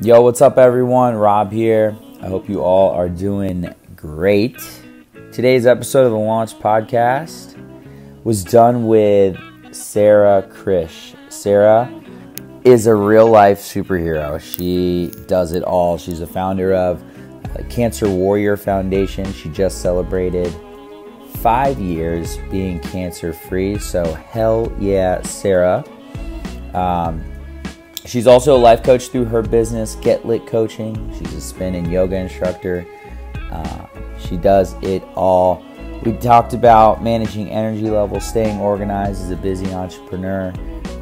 Yo, what's up everyone? Rob here. I hope you all are doing great. Today's episode of the Launch Podcast was done with Sara Krish. Sara is a real life superhero. She does it all. She's the founder of the Cancer Warrior Foundation. She just celebrated 5 years being cancer free. So hell yeah, Sara. She's also a life coach through her business, Get Lit Coaching. She's a spin and yoga instructor. She does it all. We talked about managing energy levels, staying organized as a busy entrepreneur.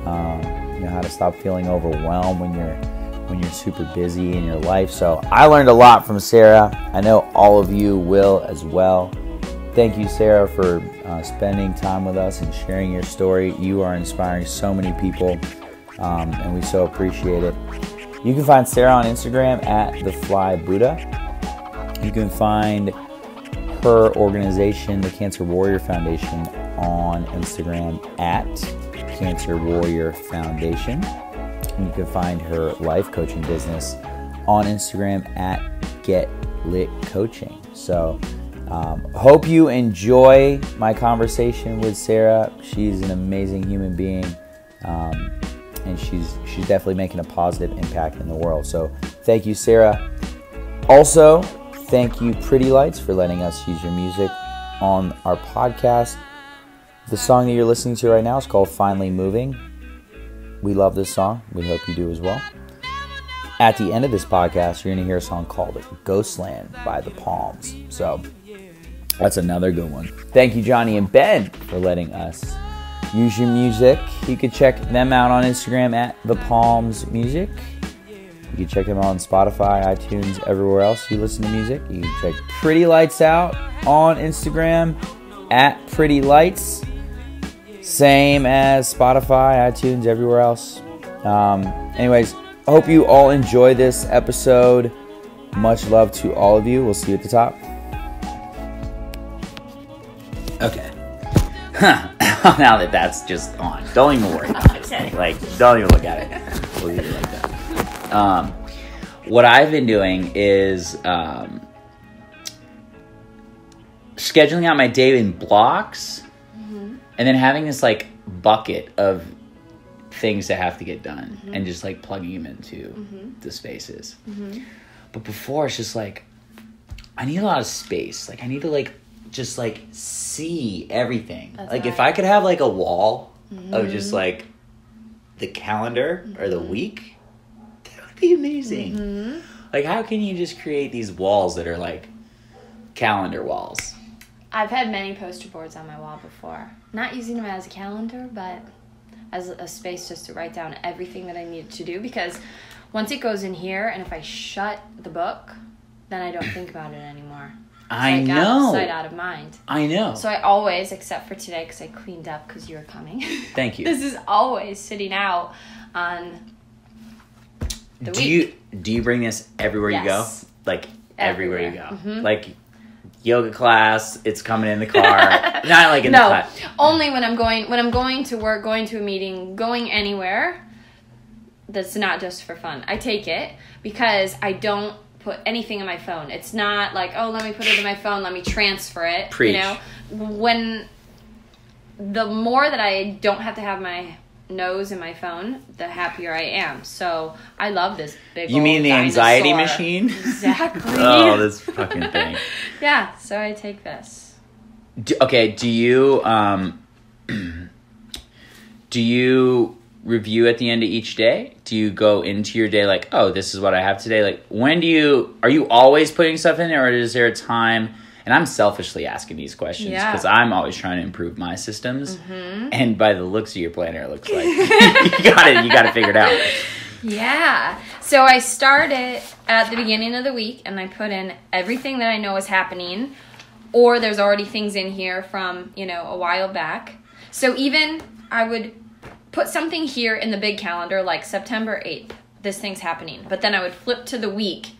How to stop feeling overwhelmed when you're super busy in your life. So I learned a lot from Sara. I know all of you will as well. Thank you, Sara, for spending time with us and sharing your story. You are inspiring so many people. And we so appreciate it. You can find Sara on Instagram at TheFlyBuddha. You can find her organization, the Cancer Warrior Foundation, on Instagram at Cancer Warrior Foundation. And you can find her life coaching business on Instagram at Get Lit Coaching. So hope you enjoy my conversation with Sara. She's an amazing human being. And she's definitely making a positive impact in the world. So thank you, Sara. Also, thank you, Pretty Lights, for letting us use your music on our podcast. The song that you're listening to right now is called Finally Moving. We love this song. We hope you do as well. At the end of this podcast, you're going to hear a song called Ghostland by The Palms. So that's another good one. Thank you, Johnny and Ben, for letting us use your music. You can check them out on Instagram at The Palms Music. You can check them out on Spotify, iTunes, everywhere else you listen to music. You can check Pretty Lights out on Instagram at Pretty Lights. Same as Spotify, iTunes, everywhere else. Anyways, I hope you all enjoy this episode. Much love to all of you. We'll see you at the top. Okay. Now that that's just on, don't even worry about it. Don't even look at it. We'll leave it like that. What I've been doing is scheduling out my day in blocks, and then having this bucket of things that have to get done, and just plugging them into the spaces. But before, it's just I need a lot of space. I need to just see everything. That's right. If I could have a wall of just the calendar or the week, that would be amazing. How can you just create these walls that are calendar walls? I've had many poster boards on my wall before. Not using them as a calendar, but as a space just to write down everything that I need to do, because once it goes in here, and if I shut the book, then I don't think about it anymore. I know. Out of sight, out of mind. I know. So I always, except for today, because I cleaned up because you were coming. Thank you. This is always sitting out on the week. Do you bring this everywhere you go? Everywhere you go. Yoga class, it's coming in the car. Not in the class. Only when I'm going to work, going to a meeting, going anywhere. That's not just for fun. I take it because I don't put anything in my phone. It's not let me put it in my phone, let me transfer it. Preach. When the more that I don't have to have my nose in my phone, the happier I am. So I love this big You mean the dinosaur. anxiety machine? Exactly. Oh, this fucking thing. Yeah, so I take this. Do you review at the end of each day? Do you go into your day this is what I have today? Are you always putting stuff in there, or is there a time? And I'm selfishly asking these questions because I'm always trying to improve my systems. And by the looks of your planner, it looks like you got it figured out. Yeah. So I start it at the beginning of the week, and I put in everything that I know is happening, or there's already things in here from, a while back. So even I would put something here in the big calendar, September 8th, this thing's happening. But then I would flip to the week,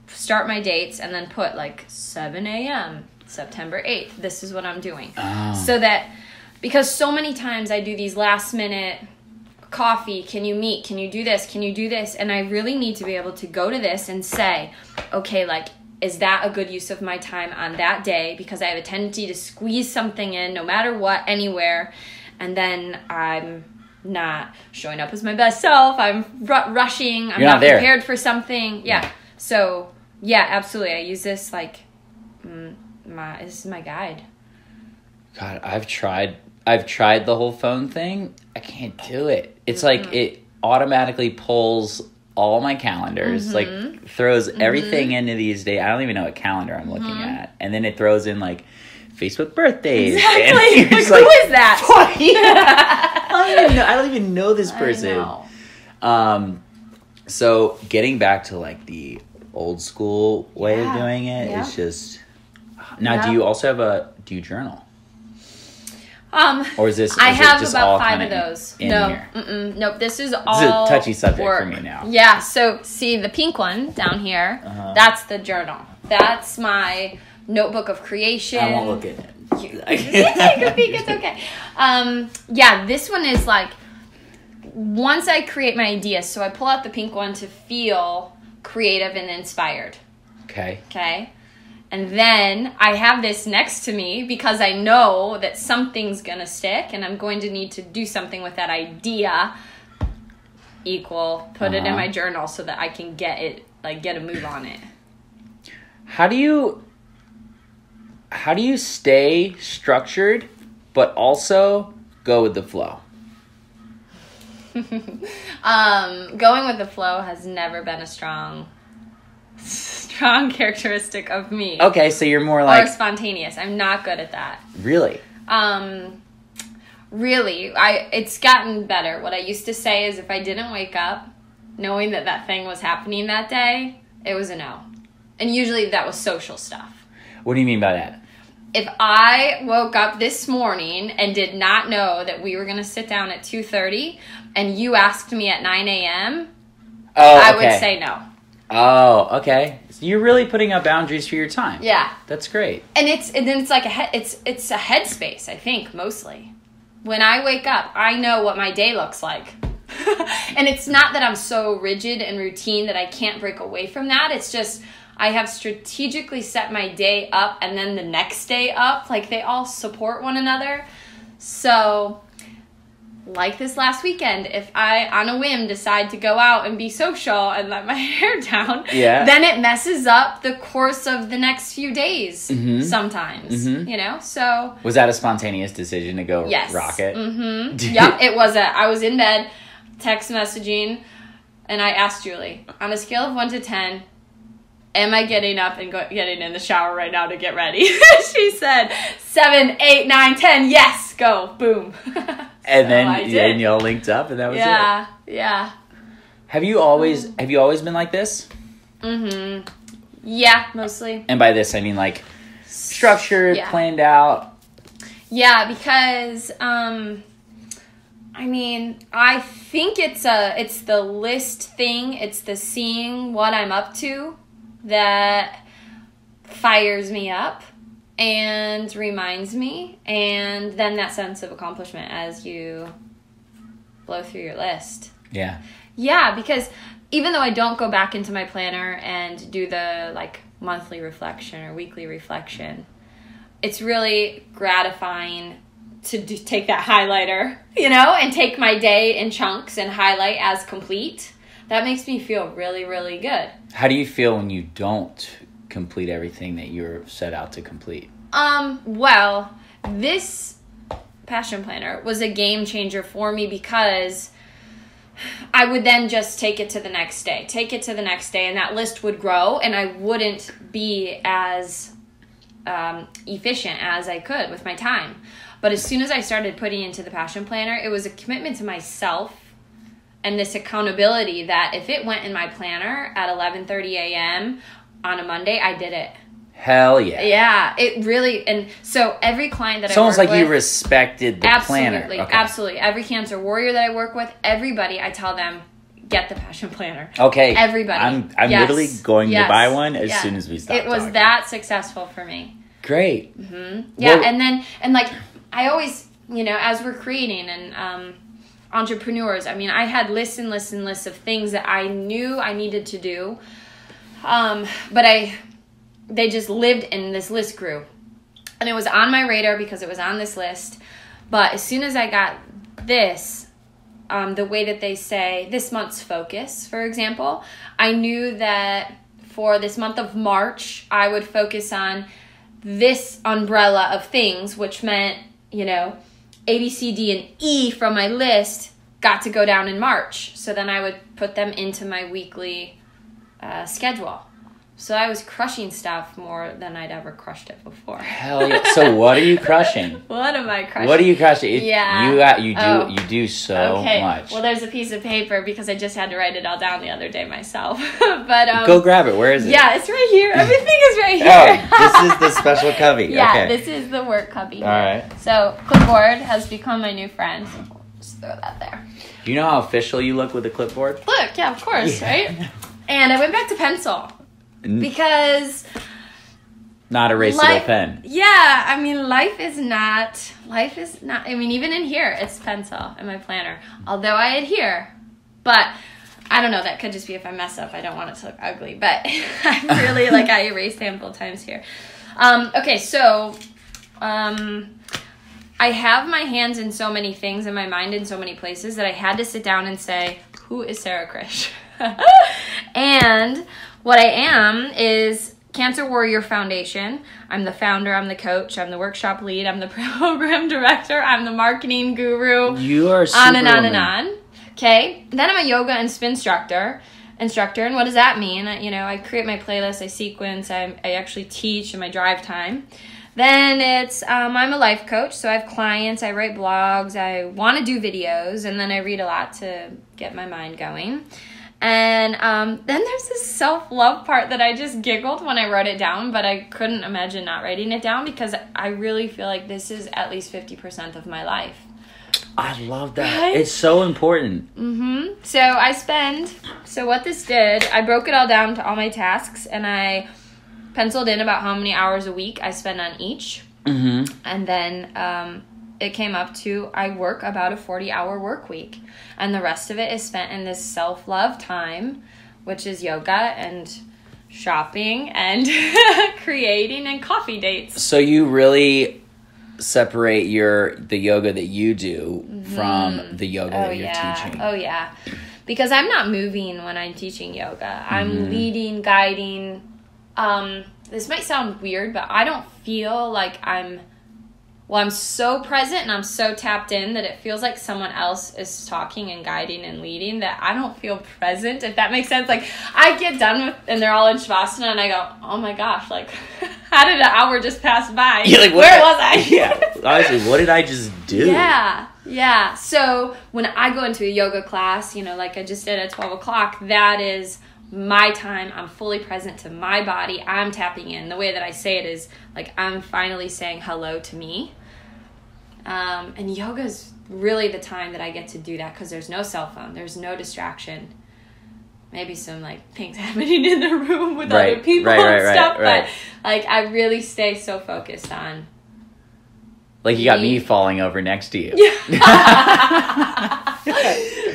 start my dates, and then put 7 a.m., September 8th. This is what I'm doing. Oh. So that, because so many times I do these last minute coffee? Can you meet? Can you do this? Can you do this? And I really need to be able to go to this and say, okay, like, is that a good use of my time on that day? Because I have a tendency to squeeze something in no matter what, anywhere. And then I'm not showing up as my best self. I'm rushing. I'm not prepared for something. Yeah. So, yeah, absolutely. I use this like, this is my guide. God, I've tried the whole phone thing. I can't do it. It's like it automatically pulls all my calendars, like throws everything into these days. I don't even know what calendar I'm looking at. And then it throws in like Facebook birthdays. Exactly. And like, who is that? I don't even know this person. I know. So getting back to like the old school way of doing it is just... Now, do you also do you journal? Or is this? I have just about 5 of those. Nope. This is all. This is a touchy subject for me now. Yeah. So see the pink one down here. That's the journal. That's my notebook of creation. I won't look at it. You take a peek. It's okay. Yeah. This one is like once I create my ideas. So I pull out the pink one to feel creative and inspired. Okay. And then I have this next to me because I know that something's going to stick and I'm going to need to do something with that idea. Put it in my journal so that I can get a move on it. How do you stay structured but also go with the flow? Going with the flow has never been a strong characteristic of me. Okay, so you're more like... Or spontaneous. I'm not good at that. Really? Really. It's gotten better. What I used to say is if I didn't wake up knowing that thing was happening that day, it was a no. And usually that was social stuff. What do you mean by that? If I woke up this morning and did not know that we were going to sit down at 2:30 and you asked me at 9 a.m., I would say no. Oh, okay. So you're really putting up boundaries for your time. Yeah. That's great. And then it's like it's a headspace, I think, mostly. When I wake up, I know what my day looks like. And it's not that I'm so rigid and routine that I can't break away from that. It's just I have strategically set my day up and then the next day up. Like they all support one another. So like this last weekend, if I, on a whim, decide to go out and be social and let my hair down, then it messes up the course of the next few days sometimes, you know? So... Was that a spontaneous decision to go rock it? Yep, it was. I was in bed, text messaging, and I asked Julie, on a scale of 1 to 10, am I getting up and getting in the shower right now to get ready? She said, 7, 8, 9, 10, yes, go, boom. And then y'all linked up, and that was it. Yeah. Have you always been like this? Yeah, mostly. And by this I mean like structured, planned out. Yeah, because I think it's the list thing. It's the seeing what I'm up to that fires me up and reminds me, and then that sense of accomplishment as you blow through your list. Yeah, because even though I don't go back into my planner and do the like monthly reflection or weekly reflection, it's really gratifying to take that highlighter, and take my day in chunks and highlight as complete. That makes me feel really, really good. How do you feel when you don't complete everything that you're set out to complete? Well, this passion planner was a game changer for me because I would then just take it to the next day, and that list would grow, and I wouldn't be as efficient as I could with my time. But as soon as I started putting into the passion planner, it was a commitment to myself and this accountability that if it went in my planner at 11:30 a.m. on a Monday, I did it. Hell yeah. Yeah, it really, and so every client that I work with... It's almost like you respected the planner. Absolutely. Every cancer warrior that I work with, everybody, I tell them, get the passion planner. Okay. Everybody. I'm literally going to buy one as soon as we stop It was talking. that successful for me. Great. Yeah, well, and like, I always, as we're creating, and entrepreneurs. I mean, I had lists and lists and lists of things that I knew I needed to do. But they just lived in this list grew. And it was on my radar because it was on this list. But as soon as I got this, the way that they say this month's focus, for example, I knew that for this month of March, I would focus on this umbrella of things, which meant, you know, A, B, C, D, and E from my list got to go down in March. So then I would put them into my weekly schedule. So I was crushing stuff more than I'd ever crushed it before. Hell yeah. So what are you crushing? What am I crushing? What are you crushing? Yeah. You do so much. Well, there's a piece of paper because I just had to write it all down the other day myself. But go grab it. Where is it? Yeah, it's right here. Everything is right here. Oh, this is the special cubby. Yeah, okay. This is the work cubby here. All right. So clipboard has become my new friend. So just throw that there. Do you know how official you look with a clipboard? Look, yeah, of course, right? And I went back to pencil. Because not erasable pen. Yeah, I mean life is not I mean even in here it's pencil in my planner. Although I adhere. But I don't know, that could just be if I mess up. I don't want it to look ugly. But I really I erased ample times here. Okay, so I have my hands in so many things and my mind in so many places that I had to sit down and say, who is Sara Krish? And what I am is Cancer Warrior Foundation. I'm the founder, I'm the coach, I'm the workshop lead, I'm the program director, I'm the marketing guru. You are super on and on and on. Okay. Then I'm a yoga and spin instructor. And what does that mean? You know, I create my playlist, I sequence, I actually teach in my drive time. Then it's, I'm a life coach, so I have clients, I write blogs, I want to do videos, and then I read a lot to get my mind going. And then there's this self-love part that I just giggled when I wrote it down, but I couldn't imagine not writing it down because I really feel like this is at least 50% of my life. I love that. Right? It's so important. Mm-hmm. So what this did, I broke it all down to all my tasks, and I penciled in about how many hours a week I spend on each. Mm-hmm. And then it came up to I work about a 40-hour work week. And the rest of it is spent in this self-love time, which is yoga and shopping and creating and coffee dates. So you really separate the yoga that you do from the yoga that you're teaching. Oh, yeah. Because I'm not moving when I'm teaching yoga. I'm leading, guiding. This might sound weird, but I don't feel like I'm so present and I'm so tapped in that it feels like someone else is talking and guiding and leading that I don't feel present, if that makes sense. Like, I get done with, and they're all in Shavasana, and I go, oh my gosh, like, how did an hour just pass by? You're like, where was I? Yeah, honestly, what did I just do? Yeah. So when I go into a yoga class, you know, like I just did at 12 o'clock, that is my time. I'm fully present to my body. I'm tapping in. The way that I say it is like I'm finally saying hello to me. And yoga is really the time that I get to do that because there's no cell phone, there's no distraction. Maybe some like things happening in the room with other people and stuff, but like I really stay so focused on. Like you got me falling over next to you.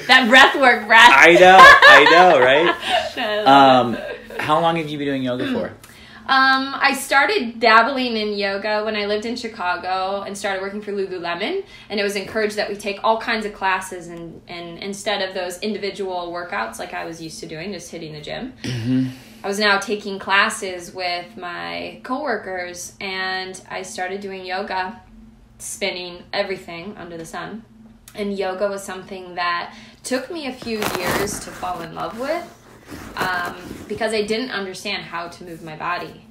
That breath work, Brad. I know, right? How long have you been doing yoga for? I started dabbling in yoga when I lived in Chicago and started working for Lululemon, and it was encouraged that we take all kinds of classes and instead of those individual workouts like I was used to doing, just hitting the gym. Mm-hmm. I was now taking classes with my coworkers, and I started doing yoga, spinning, everything under the sun. And yoga was something that took me a few years to fall in love with. Because I didn't understand how to move my body.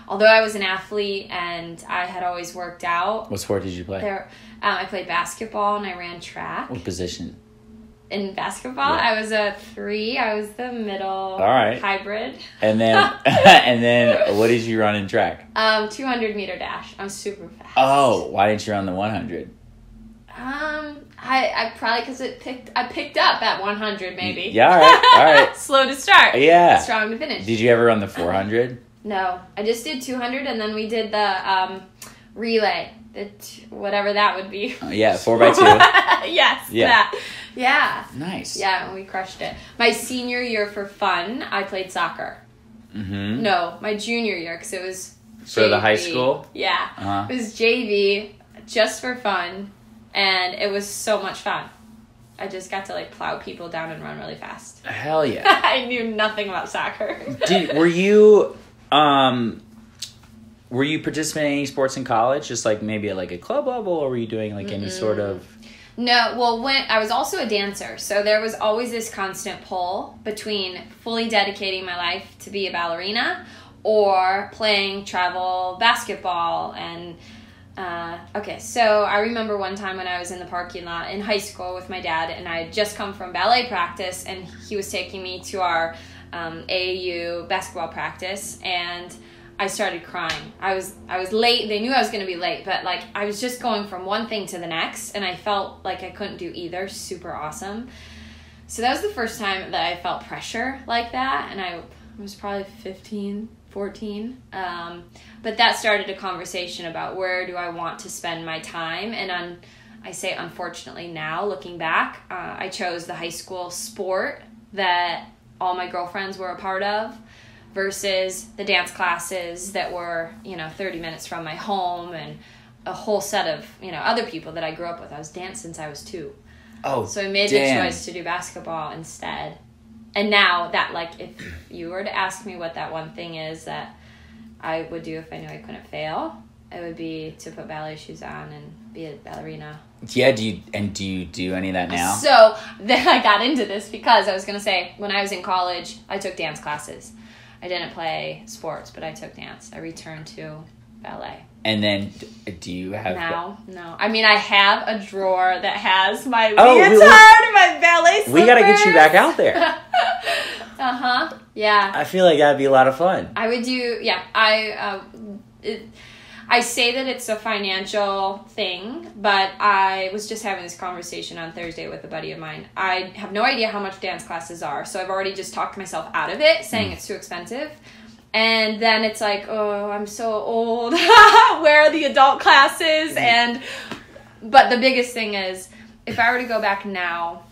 Although I was an athlete and I had always worked out. What sport did you play? I played basketball and I ran track. What position? In basketball, I was a 3. I was the middle hybrid. And then what did you run in track? 200 meter dash. I'm super fast. Oh, why didn't you run the 100? I probably because I picked up at 100 maybe. Yeah, all right. Slow to start. Yeah. Strong to finish. Did you ever run the 400? No, I just did 200 and then we did the relay. whatever that would be. Yeah, 4x2. Yes, Yeah. that. Yeah. Nice. Yeah, and we crushed it. My senior year for fun, I played soccer. Mm-hmm. No, my junior year, because it was For JV. the high school? Yeah. Uh-huh. It was JV, just for fun, and it was so much fun. I just got to, like, plow people down and run really fast. Hell yeah. I knew nothing about soccer. Were you participating in any sports in college? Just like maybe at like a club level, or were you doing like any sort of... No, well, when I was also a dancer, so there was always this constant pull between fully dedicating my life to be a ballerina or playing travel basketball. And okay, so I remember one time when I was in the parking lot in high school with my dad, and I had just come from ballet practice, and he was taking me to our AAU basketball practice, and I started crying. I was late. They knew I was going to be late, but like I was just going from one thing to the next, and I felt like I couldn't do either. Super awesome. So that was the first time that I felt pressure like that, and I was probably 15, 14. But that started a conversation about where do I want to spend my time, and I say unfortunately now, looking back, I chose the high school sport that all my girlfriends were a part of, versus the dance classes that were, 30 minutes from my home, and a whole set of, other people that I grew up with. I was danced since I was 2. Oh, so I made the choice to do basketball instead. And now that, like, if you were to ask me what that one thing is that I would do if I knew I couldn't fail, it would be to put ballet shoes on and be a ballerina. Yeah, do you do any of that now? So then I got into this because I was going to say, when I was in college, I took dance classes. I didn't play sports, but I took dance. I returned to ballet. And then, do you have... Now? No. I mean, I have a drawer that has my leotard, my ballet slippers. We gotta get you back out there. Uh-huh. Yeah. I feel like that'd be a lot of fun. I would do... Yeah. I say that it's a financial thing, but I was just having this conversation on Thursday with a buddy of mine. I have no idea how much dance classes are, so I've already just talked myself out of it, saying it's too expensive. And then it's like, oh, I'm so old. Where are the adult classes? But the biggest thing is, if I were to go back now,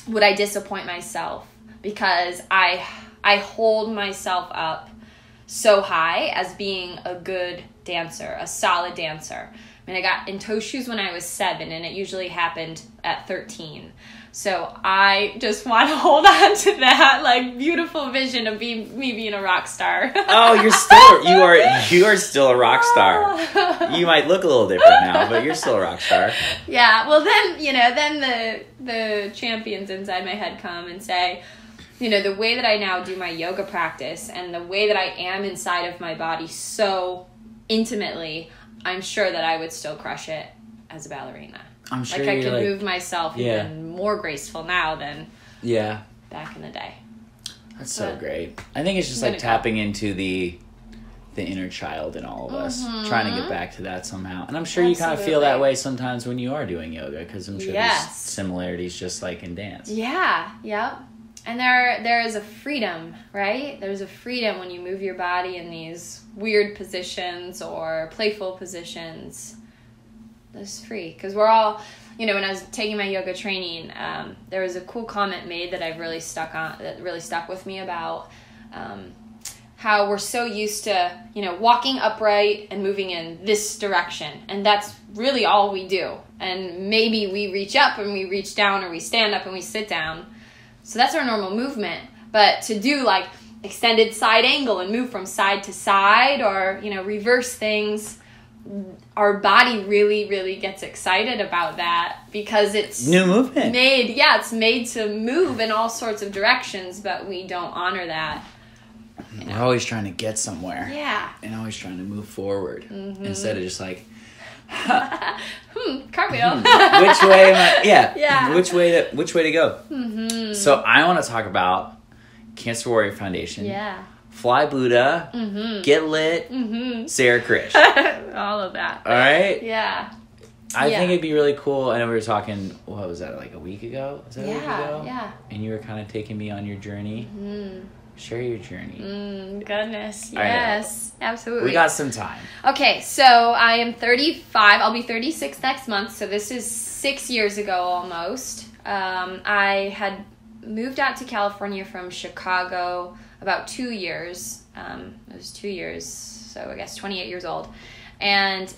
would I disappoint myself? Because I hold myself up so high as being a good dancer, a solid dancer. I mean, I got in toe shoes when I was 7, and it usually happened at 13. So I just want to hold on to that, like, beautiful vision of me being a rock star. Oh, you are still a rock star. You might look a little different now, but you're still a rock star. Yeah. Well, then the champions inside my head come and say, the way that I now do my yoga practice and the way that I am inside of my body so intimately, I'm sure that I would still crush it as a ballerina. I'm sure I could move myself even more graceful now than back in the day. That's so great. I think it's just like tapping into the inner child in all of us, trying to get back to that somehow. And I'm sure you kind of feel that way sometimes when you are doing yoga, because I'm sure there's similarities just like in dance. Yeah, yep. And there is a freedom, right? There's a freedom when you move your body in these weird positions or playful positions. That's free. Because we're all, when I was taking my yoga training, there was a cool comment made that really stuck with me about how we're so used to, walking upright and moving in this direction. And that's really all we do. And maybe we reach up and we reach down, or we stand up and we sit down. So that's our normal movement. But to do like extended side angle and move from side to side, or, reverse things, our body really, really gets excited about that, because it's new movement. It's made to move in all sorts of directions, but we don't honor that. We're always trying to get somewhere. Yeah. And always trying to move forward instead of just like, cartwheel. Which way am I? Yeah. Yeah. Which way to go? Mm-hmm. So I want to talk about Cancer Warrior Foundation. Yeah. Fly Buddha. Get lit. Sara Krish. All of that. All right. Yeah. I think it'd be really cool. I know we were talking. What was that? Like a week ago? Was that a week ago? Yeah. And you were kind of taking me on your journey. Share your journey. Goodness. Yes. Absolutely. We got some time. Okay, so I am 35. I'll be 36 next month. So this is 6 years ago almost. I had moved out to California from Chicago about 2 years. It was 2 years, so I guess 28 years old. And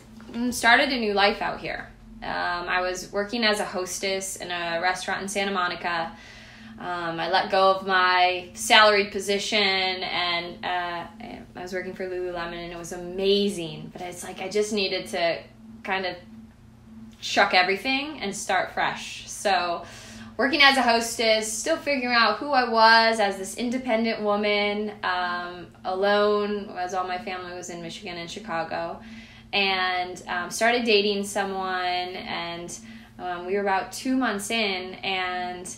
started a new life out here. I was working as a hostess in a restaurant in Santa Monica. I let go of my salaried position, and I was working for Lululemon, and it was amazing. But it's like I just needed to kind of chuck everything and start fresh. So working as a hostess, still figuring out who I was as this independent woman, alone, as all my family was in Michigan and Chicago, and started dating someone, and we were about 2 months in, and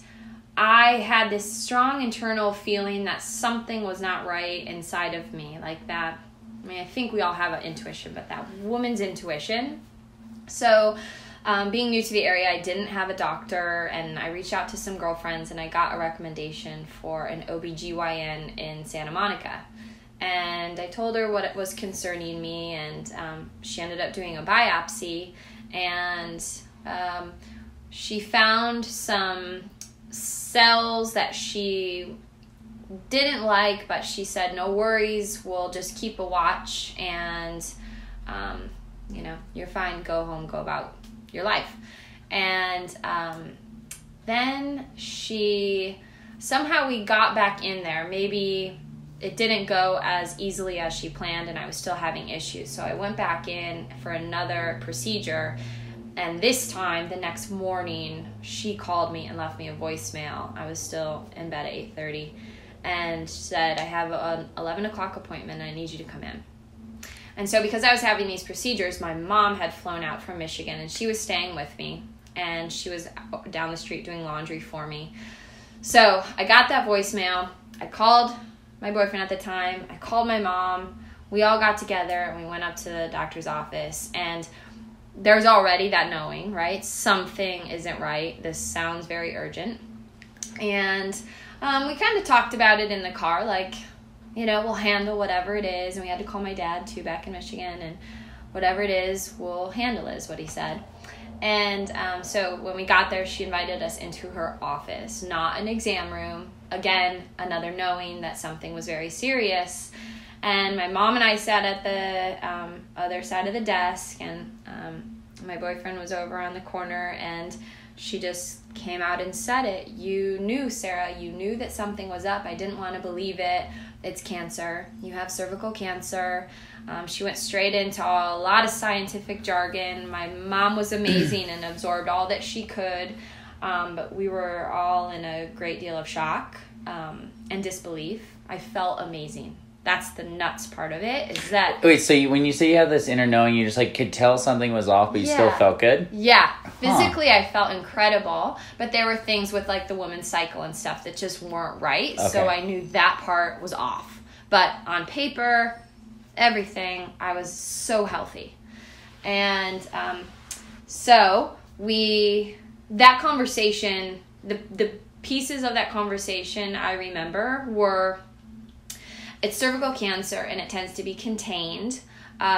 I had this strong internal feeling that something was not right inside of me, like that. I mean, I think we all have an intuition, but that woman's intuition. So being new to the area, I didn't have a doctor, and I reached out to some girlfriends, and I got a recommendation for an OBGYN in Santa Monica. And I told her what was concerning me, and she ended up doing a biopsy, and she found some cells that she didn't like, but she said, no worries, we'll just keep a watch, and you're fine, go home, go about your life. And then somehow we got back in there. Maybe it didn't go as easily as she planned, and I was still having issues, so I went back in for another procedure. And this time, the next morning, she called me and left me a voicemail. I was still in bed at 8:30, and said, I have an 11 o'clock appointment, and I need you to come in. And so because I was having these procedures, my mom had flown out from Michigan, and she was staying with me, and she was down the street doing laundry for me. So I got that voicemail. I called my boyfriend at the time. I called my mom. We all got together, and we went up to the doctor's office, and there's already that knowing, right? Something isn't right. This sounds very urgent. And we kind of talked about it in the car, like, we'll handle whatever it is. And we had to call my dad, too, back in Michigan. And whatever it is, we'll handle is what he said. And so when we got there, she invited us into her office, not an exam room. Again, another knowing that something was very serious. And my mom and I sat at the other side of the desk, and my boyfriend was over on the corner, and she just came out and said it. You knew, Sarah, you knew that something was up. I didn't want to believe it. It's cancer. You have cervical cancer. She went straight into a lot of scientific jargon. My mom was amazing and absorbed all that she could, but we were all in a great deal of shock and disbelief. I felt amazing. That's the nuts part of it, is that... Wait, so when you say you have this inner knowing, you just could tell something was off, but you still felt good? Yeah. Physically, I felt incredible, but there were things with the woman's cycle and stuff that just weren't right, okay. So I knew that part was off. But on paper, everything, I was so healthy. And so that conversation, the pieces of that conversation I remember were... It's cervical cancer, and it tends to be contained,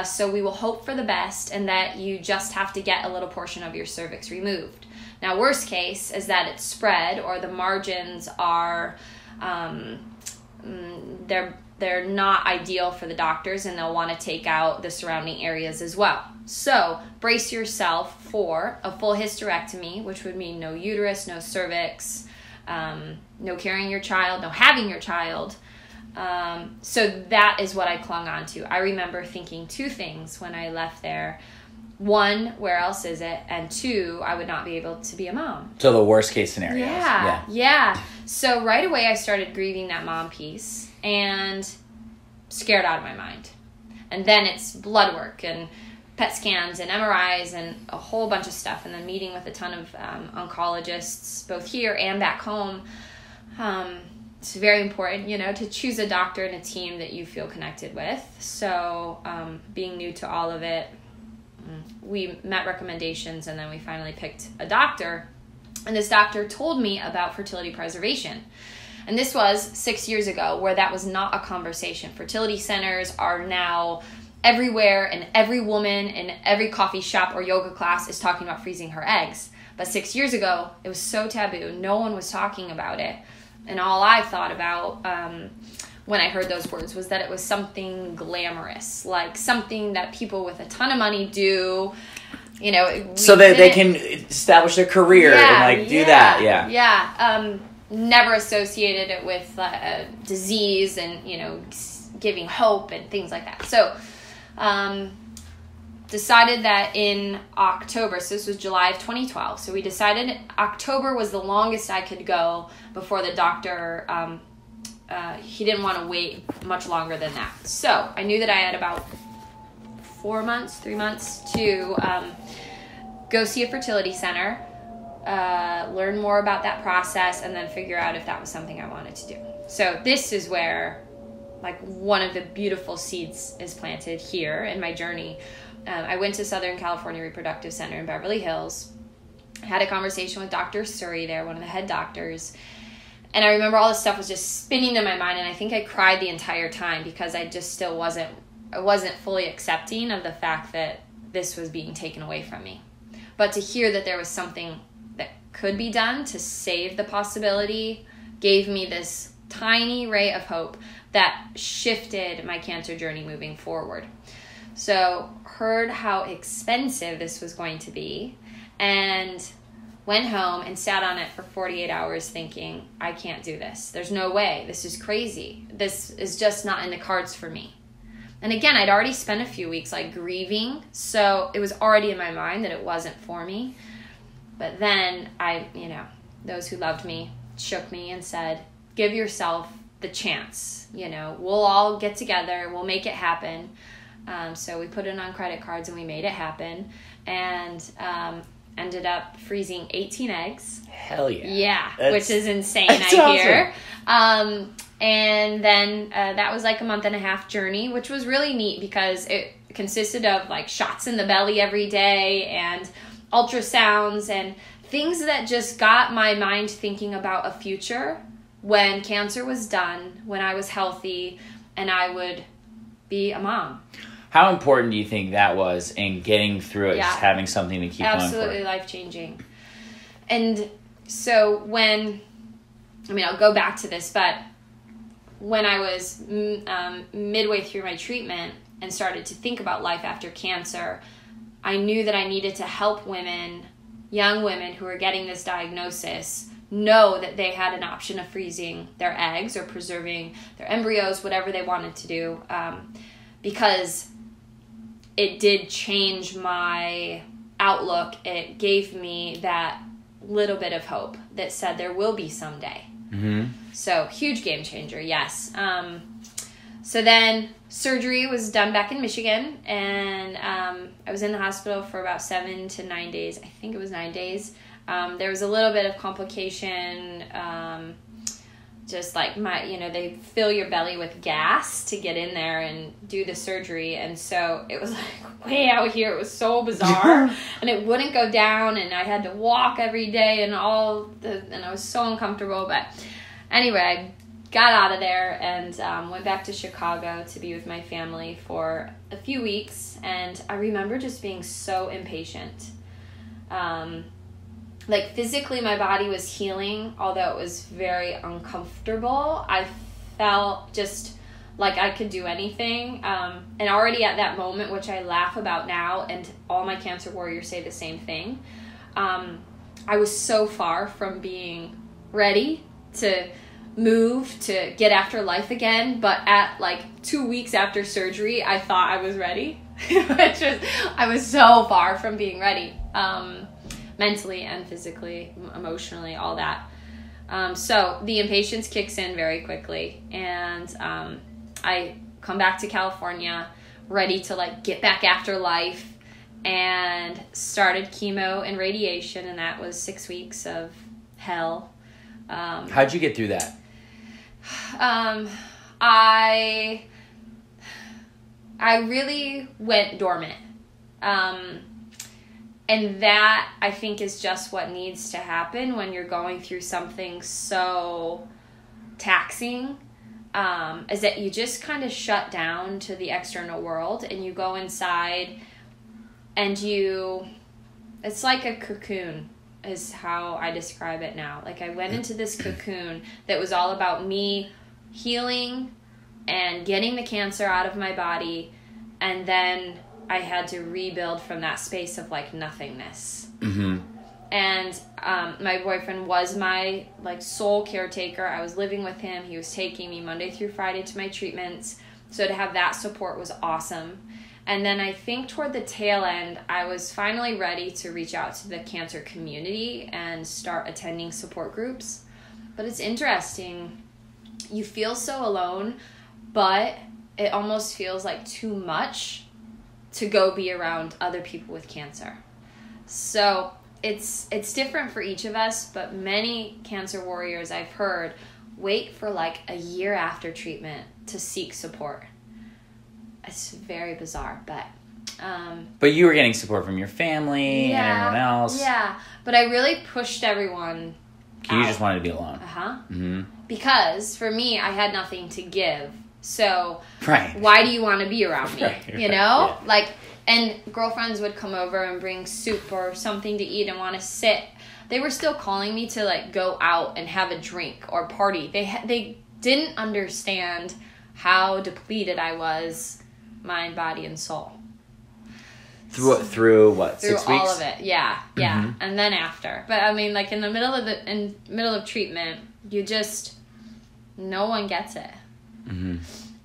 so we will hope for the best, and that you just have to get a little portion of your cervix removed. Now, worst case is that it's spread, or the margins are, they're not ideal for the doctors, and they'll want to take out the surrounding areas as well. So brace yourself for a full hysterectomy, which would mean no uterus, no cervix, no carrying your child, no having your child. So that is what I clung on to. I remember thinking two things when I left there. One, where else is it? And two, I would not be able to be a mom. So the worst case scenario. Yeah. So right away I started grieving that mom piece and scared out of my mind. And then it's blood work and PET scans and MRIs and a whole bunch of stuff. And then meeting with a ton of oncologists, both here and back home. It's very important, to choose a doctor and a team that you feel connected with. So being new to all of it, we met recommendations, and then we finally picked a doctor. And this doctor told me about fertility preservation. And this was 6 years ago, where that was not a conversation. Fertility centers are now everywhere, and every woman in every coffee shop or yoga class is talking about freezing her eggs. But 6 years ago, it was so taboo. No one was talking about it. And all I thought about when I heard those words was that it was something glamorous, like something that people with a ton of money do, you know. So that they can establish their career and like do that. Yeah. Never associated it with disease and, you know, giving hope and things like that. So decided that in October, so this was July of 2012, so we decided October was the longest I could go before the doctor, he didn't want to wait much longer than that. So I knew that I had about 3 months to go see a fertility center, learn more about that process, and then figure out if that was something I wanted to do. So this is where like one of the beautiful seeds is planted here in my journey. I went to Southern California Reproductive Center in Beverly Hills, had a conversation with Dr. Suri there, one of the head doctors, and I remember all this stuff was just spinning in my mind, and I think I cried the entire time because I just still wasn't fully accepting of the fact that this was being taken away from me. But to hear that there was something that could be done to save the possibility gave me this tiny ray of hope that shifted my cancer journey moving forward. So heard how expensive this was going to be and went home and sat on it for 48 hours thinking, I can't do this. There's no way. This is crazy. This is just not in the cards for me. And again, I'd already spent a few weeks like grieving, so it was already in my mind that it wasn't for me. But then those who loved me shook me and said, give yourself the chance. We'll all get together. We'll make it happen. So we put it on credit cards and we made it happen, and ended up freezing 18 eggs. Hell yeah. Yeah, which is insane, I hear. Awesome. And then that was like a 1.5 month journey, which was really neat because it consisted of like shots in the belly every day and ultrasounds and things that just got my mind thinking about a future when cancer was done, when I was healthy, and I would be a mom. How important do you think that was in getting through it, just having something to keep going for? Absolutely life-changing. And so I'll go back to this, but when I was midway through my treatment and started to think about life after cancer, I knew that I needed to help women, young women who were getting this diagnosis, know that they had an option of freezing their eggs or preserving their embryos, whatever they wanted to do, because it did change my outlook. It gave me that little bit of hope that said there will be someday. Mm-hmm. So huge game changer, yes. So then surgery was done back in Michigan, and I was in the hospital for about 7 to 9 days. I think it was 9 days. There was a little bit of complication, just like they fill your belly with gas to get in there and do the surgery. And so it was like way out here. It was so bizarre and it wouldn't go down, and I had to walk every day and I was so uncomfortable. But anyway, I got out of there and went back to Chicago to be with my family for a few weeks. And I remember just being so impatient. Like physically my body was healing, although it was very uncomfortable. I felt just like I could do anything. And already at that moment, which I laugh about now, and all my cancer warriors say the same thing, I was so far from being ready to move, to get after life again. But at like 2 weeks after surgery, I thought I was ready. I was so far from being ready. Mentally and physically, emotionally, all that. So the impatience kicks in very quickly, and I come back to California ready to like get back after life, and started chemo and radiation, and that was 6 weeks of hell. How'd you get through that? I really went dormant. And that, I think, is just what needs to happen when you're going through something so taxing is that you just kind of shut down to the external world and you go inside and it's like a cocoon is how I describe it now. Like I went into this cocoon that was all about me healing and getting the cancer out of my body, and then I had to rebuild from that space of like nothingness. Mm-hmm. And my boyfriend was my like sole caretaker. I was living with him. He was taking me Monday through Friday to my treatments. So to have that support was awesome. And then I think toward the tail end, I was finally ready to reach out to the cancer community and start attending support groups. But it's interesting. You feel so alone, but it almost feels like too much to go be around other people with cancer. So it's different for each of us, but many cancer warriors I've heard wait for like a year after treatment to seek support. It's very bizarre, but... but you were getting support from your family and everyone else. Yeah, but I really pushed everyone You out. just wanted to be alone. Uh-huh. Mm-hmm. Because for me, I had nothing to give. So right. Why do you want to be around me? Right. You know? Yeah. Like, and girlfriends would come over and bring soup or something to eat and want to sit. They were still calling me to like go out and have a drink or party. They didn't understand how depleted I was, mind, body, and soul. Through what? Through 6 weeks? all of it, yeah, Mm-hmm. and then after. But I mean, like in the middle of treatment, you just no one gets it. Mm-hmm.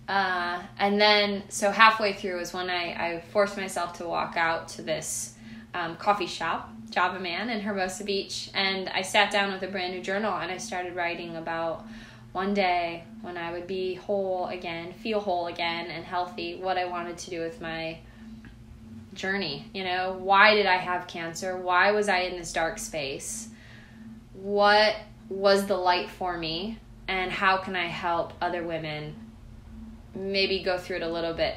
And then so halfway through is when I forced myself to walk out to this coffee shop, Java Man in Hermosa Beach, and I sat down with a brand new journal and I started writing about one day when I would be whole again, feel whole again and healthy, what I wanted to do with my journey. You know, why did I have cancer? Why was I in this dark space? What was the light for me? And how can I help other women maybe go through it a little bit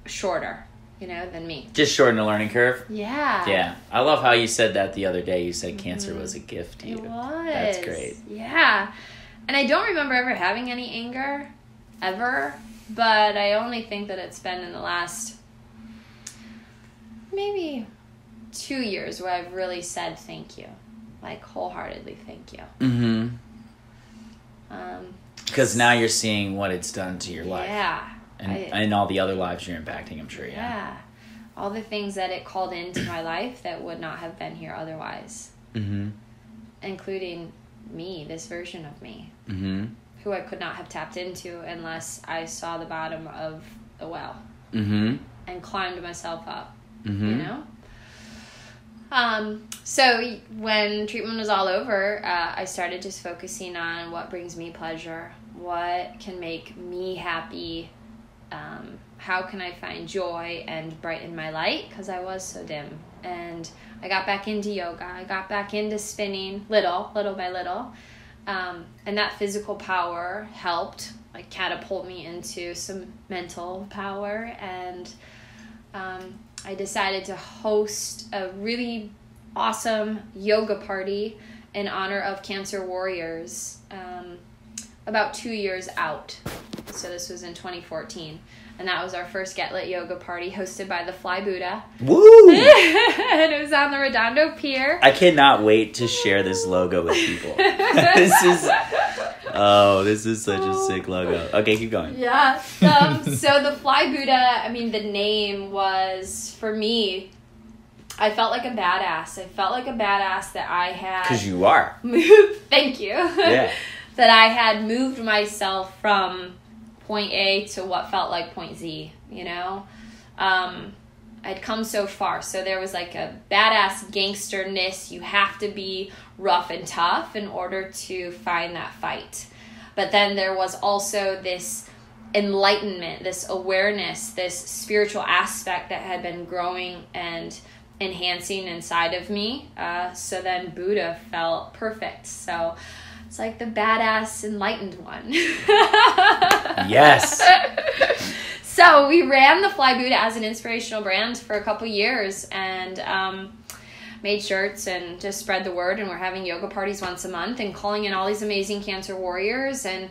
shorter, you know, than me? Just shorten the learning curve? Yeah. Yeah. I love how you said that the other day. You said cancer was a gift to you. It was. That's great. Yeah. And I don't remember ever having any anger, ever. But I only think that it's been in the last maybe 2 years where I've really said thank you. Like, wholeheartedly thank you. Mm-hmm. Because now you're seeing what it's done to your life. Yeah. And all the other lives you're impacting, I'm sure. Yeah. All the things that it called into my life that would not have been here otherwise. Mm-hmm. Including me, this version of me. Mm-hmm. Who I could not have tapped into unless I saw the bottom of the well. Mm-hmm. And climbed myself up. Mm-hmm. You know? So when treatment was all over, I started just focusing on what brings me pleasure, what can make me happy, how can I find joy and brighten my light, because I was so dim. And I got back into yoga, I got back into spinning, little by little, and that physical power helped like catapult me into some mental power, and I decided to host a really awesome yoga party in honor of cancer warriors about 2 years out. So this was in 2014. And that was our first Get Lit yoga party hosted by the Fly Buddha. Woo! And it was on the Redondo Pier. I cannot wait to share this logo with people. This is such a sick logo. Okay, keep going. Yeah. So the Fly Buddha, I mean, the name was, for me, I felt like a badass. I felt like a badass that I had... Because you are. Thank you. Yeah. That I had moved myself from point A to what felt like point Z, you know? I'd come so far. So there was like a badass gangsterness. You have to be rough and tough in order to find that fight. But then there was also this enlightenment, this awareness, this spiritual aspect that had been growing and enhancing inside of me. So then Buddha felt perfect. So it's like the badass enlightened one. Yes. So we ran the Fly Buddha as an inspirational brand for a couple years, and made shirts and just spread the word, and we're having yoga parties once a month and calling in all these amazing cancer warriors, and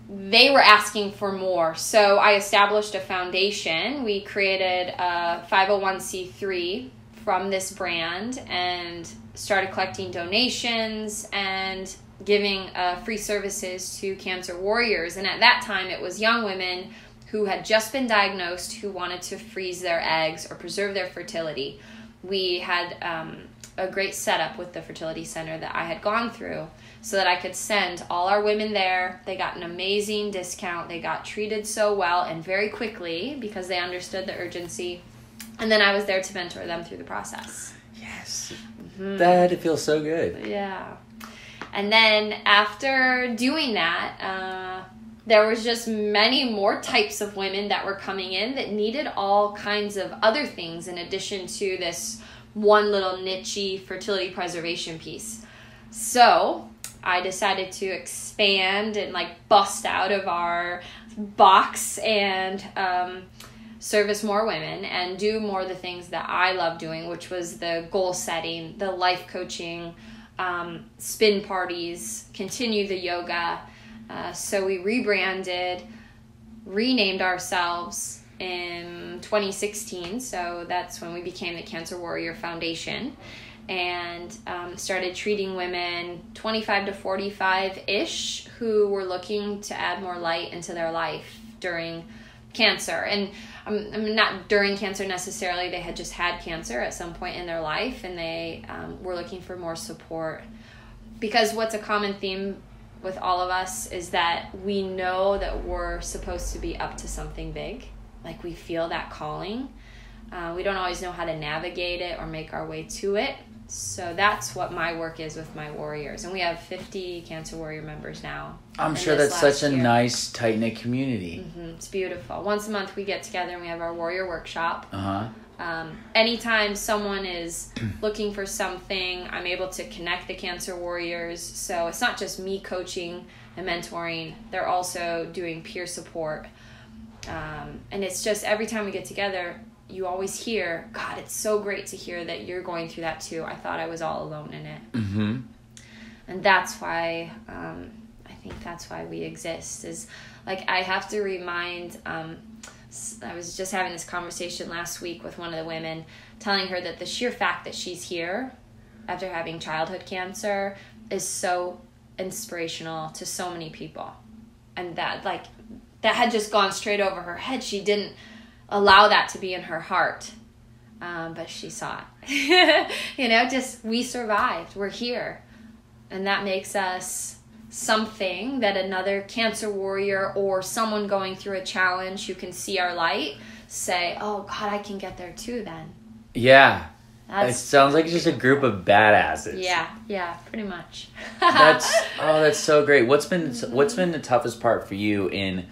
they were asking for more. So I established a foundation. We created a 501c3 from this brand and started collecting donations and giving free services to cancer warriors. And at that time, it was young women who had just been diagnosed who wanted to freeze their eggs or preserve their fertility. We had a great setup with the fertility center that I had gone through so that I could send all our women there. They got an amazing discount. They got treated so well and very quickly because they understood the urgency. And then I was there to mentor them through the process. Yes. Mm-hmm. That feels so good. Yeah. And then after doing that, there was just many more types of women that were coming in that needed all kinds of other things in addition to this one little niche-y fertility preservation piece. So I decided to expand and bust out of our box and service more women and do more of the things that I love doing, which was the goal setting, the life coaching, spin parties, continue the yoga. So we rebranded, renamed ourselves in 2016. So that's when we became the Cancer Warrior Foundation, and started treating women 25 to 45-ish who were looking to add more light into their life during cancer. And not during cancer necessarily. They had just had cancer at some point in their life, and they were looking for more support. Because what's a common theme with all of us is that we know that we're supposed to be up to something big. We feel that calling. We don't always know how to navigate it or make our way to it. So that's what my work is with my warriors. And we have 50 Cancer Warrior members now. I'm sure that's such a nice, tight-knit community. Mm-hmm. It's beautiful. Once a month we get together and we have our warrior workshop. Uh-huh. Anytime someone is looking for something, I'm able to connect the cancer warriors. So it's not just me coaching and mentoring. They're also doing peer support. And it's just every time we get together, you always hear, God, it's so great to hear that you're going through that too. I thought I was all alone in it. Mm-hmm. And that's why, I think that's why we exist. Is I have to remind, I was just having this conversation last week with one of the women, telling her that the sheer fact that she's here after having childhood cancer is so inspirational to so many people. And that had just gone straight over her head. She didn't allow that to be in her heart, but she saw it. We survived. We're here, and that makes us something that another cancer warrior or someone going through a challenge who can see our light say, oh God, I can get there too then. Yeah. It sounds like just a group of badasses. Yeah, pretty much. That's so great. What's been the toughest part for you in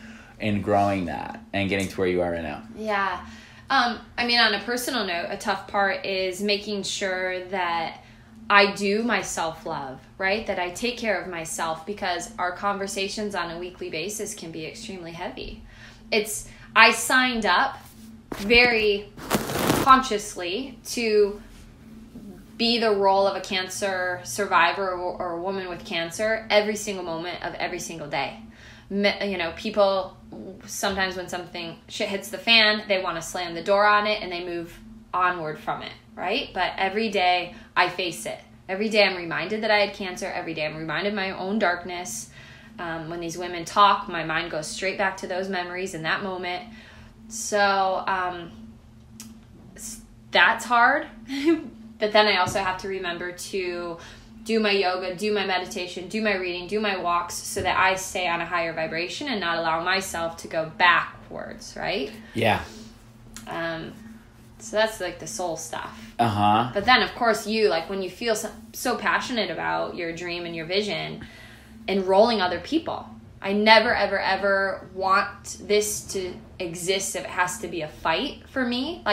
growing that and getting to where you are right now? Yeah. On a personal note, a tough part is making sure that I do my self-love, right? That I take care of myself, because our conversations on a weekly basis can be extremely heavy. I signed up very consciously to be the role of a cancer survivor or a woman with cancer every single moment of every single day. People, sometimes when shit hits the fan, they want to slam the door on it and they move onward from it, right? But every day I face it. Every day I'm reminded that I had cancer. Every day I'm reminded of my own darkness. When these women talk, my mind goes straight back to those memories in that moment. So that's hard. But then I also have to remember to do my yoga, do my meditation, do my reading, do my walks, so that I stay on a higher vibration and not allow myself to go backwards, right? Yeah. So that's the soul stuff. Uh-huh. But then, of course, when you feel so passionate about your dream and your vision, enrolling other people. I never, ever, ever want this to exist if it has to be a fight for me.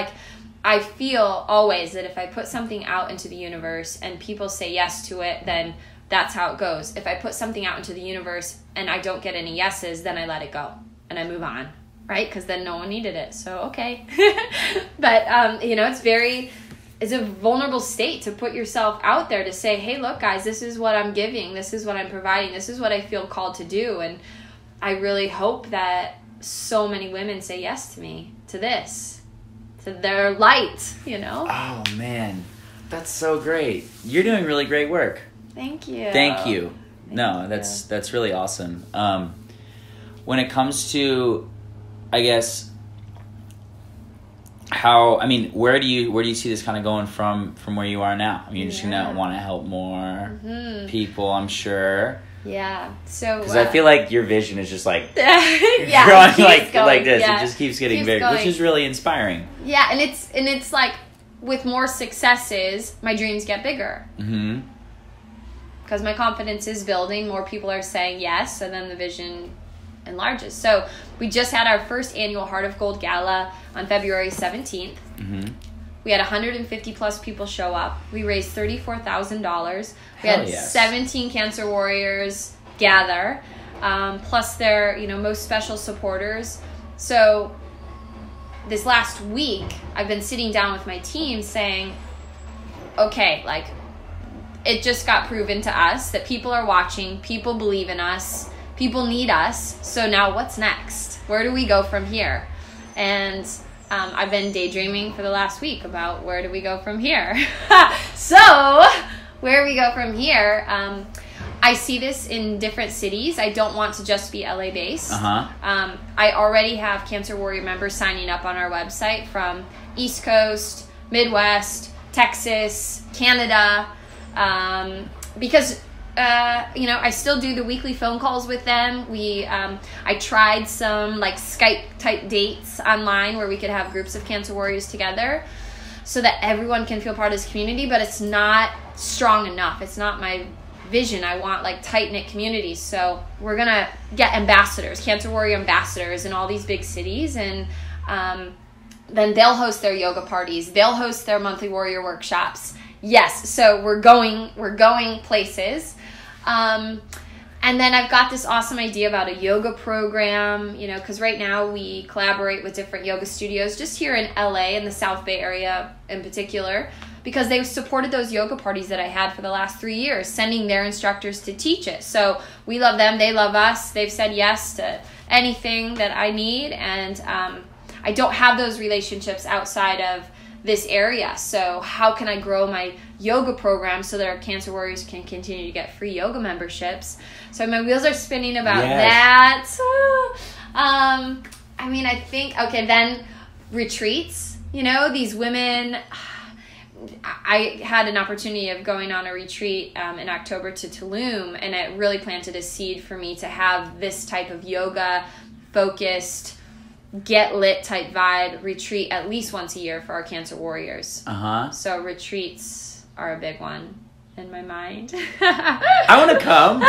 I feel always that if I put something out into the universe and people say yes to it, then that's how it goes. If I put something out into the universe and I don't get any yeses, then I let it go and I move on, right? Because then no one needed it. So, okay. But, it's very is a vulnerable state to put yourself out there to say, hey, look, guys, this is what I'm giving. This is what I'm providing. This is what I feel called to do. And I really hope that so many women say yes to me, to this, to their light, you know? Oh, man. That's so great. You're doing really great work. Thank you. Thank you. That's really awesome. When it comes to, I guess, where do you see this kind of going from where you are now? I mean, you're just gonna want to help more people, I'm sure. Yeah. So because I feel like your vision is just like growing like this. Yeah. It just keeps getting bigger, which is really inspiring. Yeah, and it's like with more successes, my dreams get bigger. Mm-hmm. Because my confidence is building, more people are saying yes, and then the vision enlarges. So we just had our first annual Heart of Gold Gala on February 17th. Mm-hmm. We had 150 plus people show up. We raised $34,000. We had 17 cancer warriors gather, plus their most special supporters. So this last week, I've been sitting down with my team saying, okay, like, it just got proven to us that people are watching, people believe in us, people need us. So now what's next? Where do we go from here? And I've been daydreaming for the last week about where do we go from here. So where we go from here, I see this in different cities. I don't want to just be LA based. I already have Cancer Warrior members signing up on our website from East Coast, Midwest, Texas, Canada, because I still do the weekly phone calls with them. I tried some like Skype type dates online where we could have groups of cancer warriors together so that everyone can feel part of this community, but it's not strong enough. It's not my vision. I want like tight-knit communities. So we're going to get ambassadors, cancer warrior ambassadors in all these big cities, and then they'll host their yoga parties. They'll host their monthly warrior workshops. Yes, so we're going places. And then I've got this awesome idea about a yoga program, because right now we collaborate with different yoga studios just here in LA, in the South Bay area in particular, because they've supported those yoga parties that I had for the last 3 years, sending their instructors to teach it. So we love them, they love us. They've said yes to anything that I need, and I don't have those relationships outside of this area. So how can I grow my yoga program so that our cancer warriors can continue to get free yoga memberships? So my wheels are spinning about that. I think, then retreats, these women, I had an opportunity of going on a retreat in October to Tulum, and it really planted a seed for me to have this type of yoga focused, get lit type vibe retreat at least once a year for our cancer warriors. So retreats are a big one in my mind. I want to come.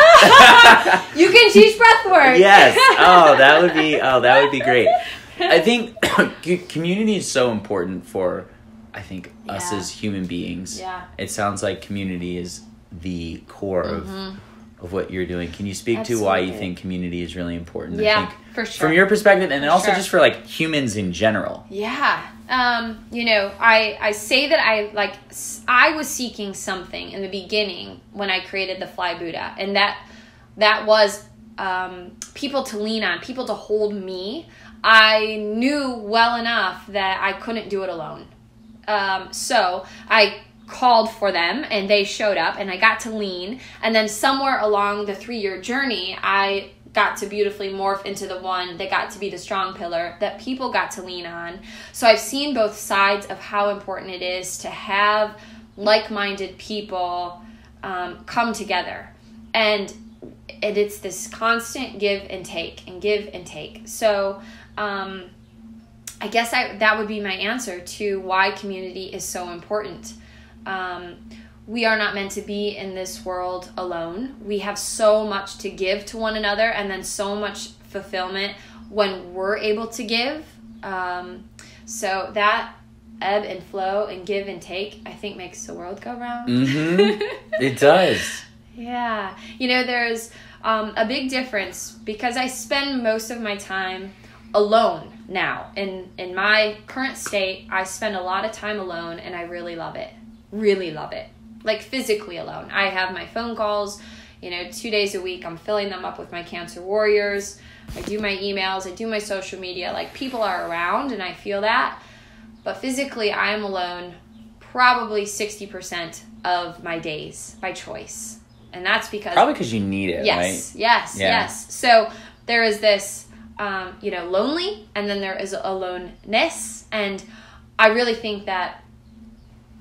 You can teach breathwork. Yes. That would be great. I think community is so important for, us as human beings. Yeah. It sounds like community is the core of what you're doing. Can you speak to why you think community is really important? Yeah, I think for sure. From your perspective, and then also just for like humans in general. Yeah. I say that I was seeking something in the beginning when I created the Fly Buddha, and that was people to lean on, people to hold me. I knew well enough that I couldn't do it alone. So I called for them and they showed up and I got to lean, and then somewhere along the 3-year journey I got to beautifully morph into the one that got to be the strong pillar that people got to lean on. So I've seen both sides of how important it is to have like-minded people come together, and it's this constant give and take and give and take. So I guess that would be my answer to why community is so important. We are not meant to be in this world alone. We have so much to give to one another, and then so much fulfillment when we're able to give. So that ebb and flow and give and take, I think, makes the world go round. It does. Yeah. There's a big difference because I spend most of my time alone, now. In my current state, I spend a lot of time alone, and I really love it. Really love it. Like physically alone. I have my phone calls, 2 days a week. I'm filling them up with my cancer warriors. I do my emails. I do my social media. Like, people are around, and I feel that. But physically, I am alone probably 60% of my days by choice. And that's because... Probably because you need it, yes, right? Yes. So there is this, lonely, and then there is aloneness. And I really think that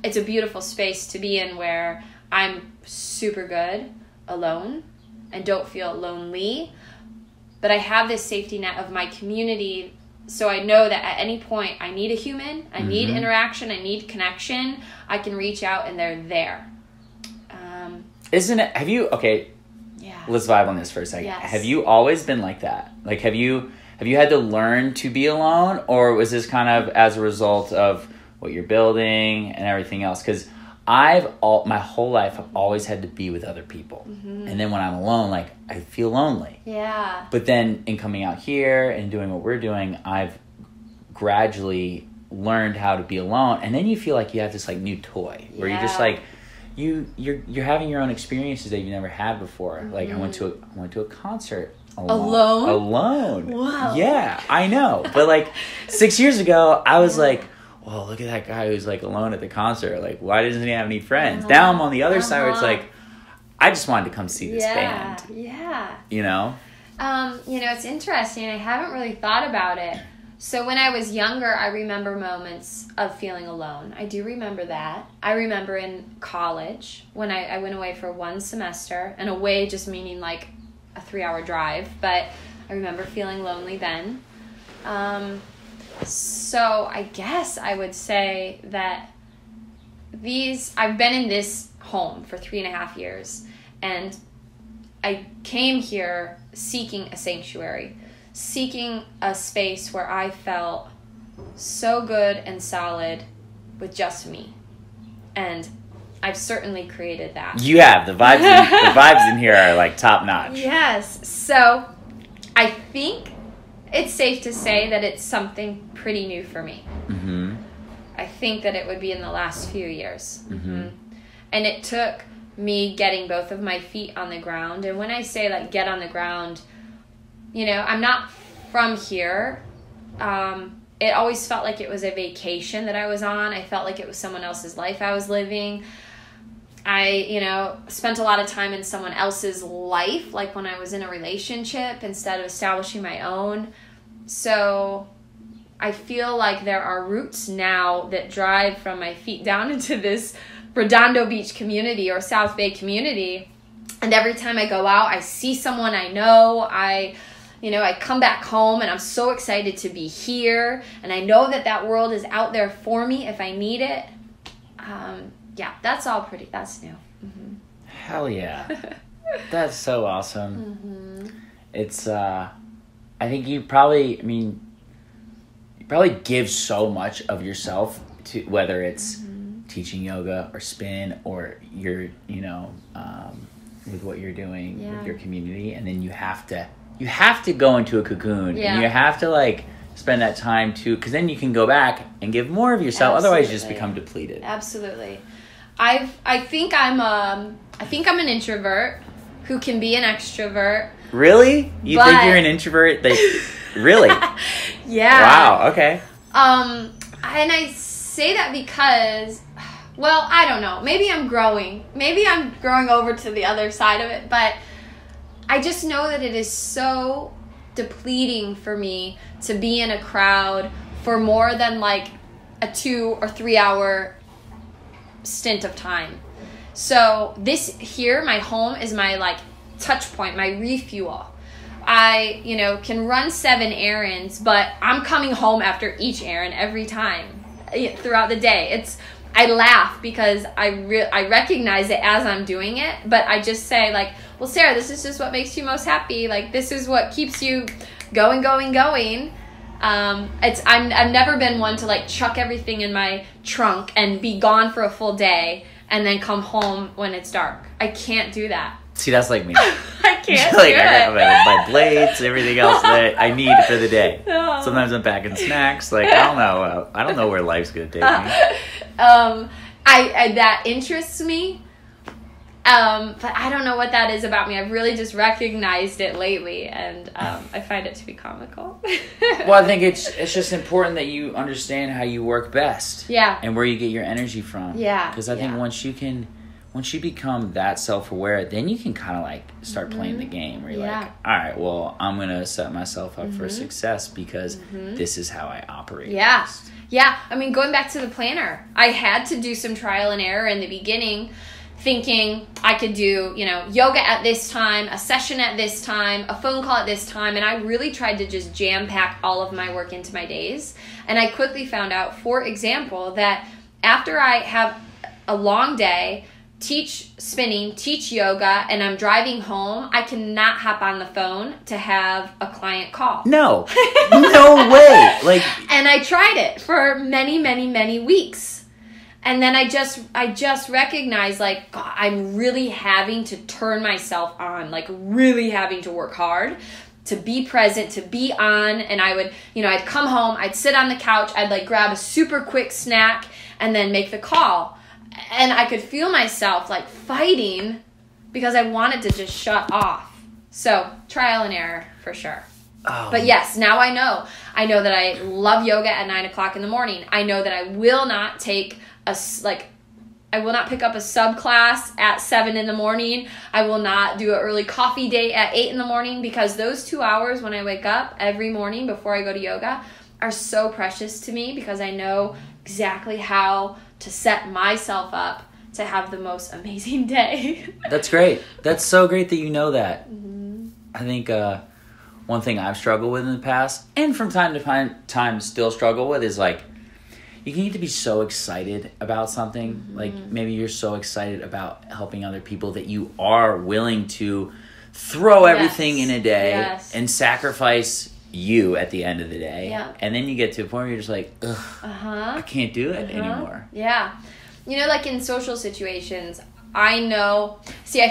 it's a beautiful space to be in where I'm super good alone and don't feel lonely. But I have this safety net of my community, so I know that at any point I need a human, I need interaction, I need connection. I can reach out and they're there. Isn't it? Yeah. Let's vibe on this for a second. Yes. Have you always been like that? Like, have you had to learn to be alone, or was this kind of as a result of what you're building and everything else? Because my whole life, I've always had to be with other people. And then when I'm alone, like, I feel lonely. Yeah. But then in coming out here and doing what we're doing, I've gradually learned how to be alone. And then you feel like you have this like new toy where you're just like, you're having your own experiences that you've never had before. Like, I went to a concert alone. Wow. Yeah, I know. But like 6 years ago, I was like, well, look at that guy who's like alone at the concert. Like, why doesn't he have any friends? Now I'm on the other side where it's like, I just wanted to come see this band. Yeah. It's It's interesting. I haven't really thought about it. So when I was younger, I remember moments of feeling alone. I do remember that. I remember in college when I went away for 1 semester, and away just meaning like a 3-hour drive, but I remember feeling lonely then. So I guess I would say that I've been in this home for 3.5 years, and I came here seeking a sanctuary, seeking a space where I felt so good and solid with just me. And I've certainly created that. You have. The vibes in here are like top notch. Yes. So I think it's safe to say that it's something pretty new for me. I think that it would be in the last few years. And it took me getting both of my feet on the ground. And when I say like get on the ground, I'm not from here. It always felt like it was a vacation that I was on. I felt like it was someone else's life I was living. I, spent a lot of time in someone else's life, like when I was in a relationship, instead of establishing my own. So I feel like there are roots now that drive from my feet down into this Redondo Beach community or South Bay community. And every time I go out, I see someone I know. I come back home and I'm so excited to be here. And I know that world is out there for me if I need it. That's new. Hell yeah. That's so awesome. It's, I think you probably give so much of yourself to, whether it's teaching yoga or spin or you're, with what you're doing with your community. And then you have to go into a cocoon and you have to like spend that time too, because then you can go back and give more of yourself. Absolutely. Otherwise you just become depleted. Absolutely. I think I'm an introvert who can be an extrovert. Really? You think you're an introvert? Really? Yeah. Wow. Okay. And I say that because, well, I don't know. Maybe I'm growing. Maybe I'm growing over to the other side of it. But I just know that it is so depleting for me to be in a crowd for more than like a 2 or 3 hour stint of time. So this here, my home, is my like touch point, my refuel. I, can run 7 errands, but I'm coming home after each errand every time throughout the day. I laugh because I recognize it as I'm doing it, but I just say like, well, Sarah, this is just what makes you most happy. Like, this is what keeps you going. I've never been one to like chuck everything in my trunk and be gone for a full day and then come home when it's dark. I can't do that. See, that's like me. I can't Like, do I got it. my plates, everything else that I need for the day. Oh. Sometimes I'm packing snacks. Like, I don't know. I don't know where life's going to take me. I that interests me. But I don't know what that is about me. I've really just recognized it lately, and I find it to be comical. Well, I think it's just important that you understand how you work best. Yeah. And where you get your energy from. Yeah. Because I think once you become that self-aware, then you can kind of like start playing the game where you're like, all right, well, I'm going to set myself up for success because this is how I operate. Yeah. best. Yeah. I mean, going back to the planner, I had to do some trial and error in the beginning, thinking I could do, yoga at this time, a session at this time, a phone call at this time. And I really tried to just jam pack all of my work into my days. And I quickly found out, for example, that after I have a long day, teach spinning, teach yoga, and I'm driving home, I cannot hop on the phone to have a client call. No. No way. Like, And I tried it for many, many, many weeks. And then I just recognized, like, God, I'm really having to turn myself on, like really having to work hard to be present, to be on. And I would, I'd come home, I'd sit on the couch, I'd like grab a super quick snack and then make the call. And I could feel myself like fighting because I wanted to just shut off. So trial and error for sure. oh, But yes, now I know. I know that I love yoga at 9 o'clock in the morning. I know that I will not take I will not pick up a subclass at 7 in the morning. I will not do an early coffee date at 8 in the morning, because those 2 hours when I wake up every morning before I go to yoga are so precious to me, because I know exactly how to set myself up to have the most amazing day. That's great. That's so great that you know that. I think one thing I've struggled with in the past, and from time to time still struggle with, is like, you can need to be so excited about something. Like, maybe you're so excited about helping other people that you are willing to throw everything in a day and sacrifice you at the end of the day. Yeah. And then you get to a point where you're just like, ugh, I can't do it anymore. Yeah. Like in social situations, I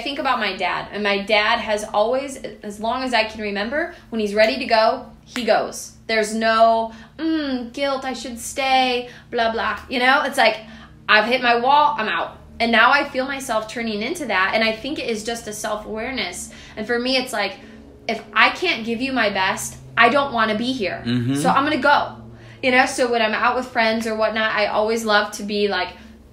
think about my dad, and my dad has always, as long as I can remember, when he's ready to go, he goes. There's no guilt, I should stay, blah, blah. It's like, I've hit my wall, I'm out. And now I feel myself turning into that. And I think it is just a self-awareness. And for me, it's like, if I can't give you my best, I don't want to be here. So I'm going to go. So when I'm out with friends or whatnot, I always love to be like,